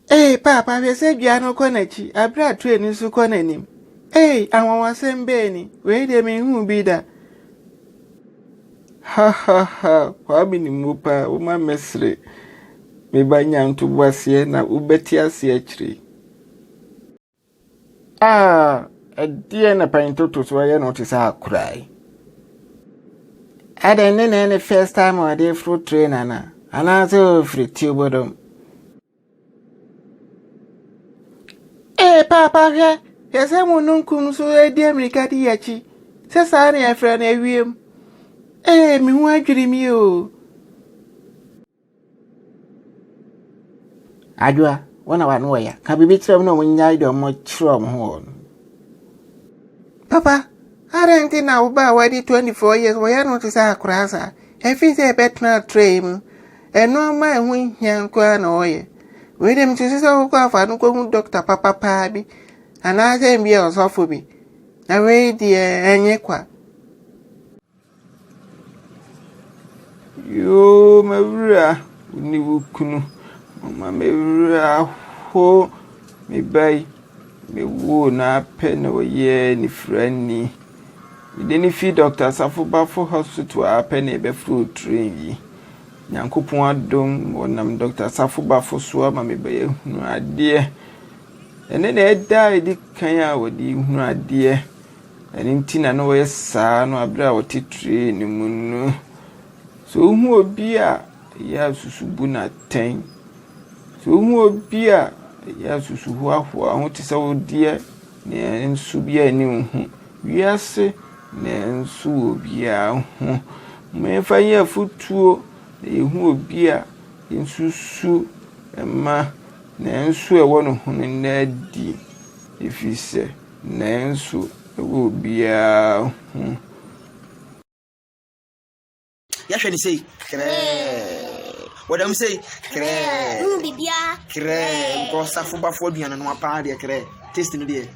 Papa, we say Biano Conachi, I brought train in Suconanim. I want some Benny, wait a minute who be that. Ha, Wabini Mupa, Uma Mesre, me by young to Wasiena, Ubetia Sietri. A dear na painto to swear notice our cry. I didn't any first time or day fruit train, Anna, and I so free tubodom. Papa, yes, I won't know so dear Mikati Yachi. Says I friend a William. Me why dream you? Adwa, one of one way, can be betrayed no when I don't much from home. Papa, I don't think now about why 24 years why I notice our crassa. If it's a better train, and no man win young quan oil. Wait him to so go for no Doctor Papa Pabi, and I say be also for me. Away, dear, and yequa. You, Maria, you kunu, Maria, ho, me bay, me woo na pen or ye, ni friendly. We didn't feed Doctor Safuba for hospital a penny be fruit tree. Nyankopon adom wonam Dr. Safuba for so ma me be hunu ade ene na eda di kan a wodi hunu ade ene ntina no we saa no abra wotitire ni munu so hu obi a ya susubu na ten so hu obi a ya susu hoahoa ho te se wodie ne nsu bia ni hu wiase ne nsu obi a hu me fa ya futuo ehu obi a nsusu ema na nsu ewo no hunu na di efise na nsu ewo obi a hu ya hwe ni sei kre wadam sei kre bibia kre ko Safuba fo aduane no apa de kre taste no de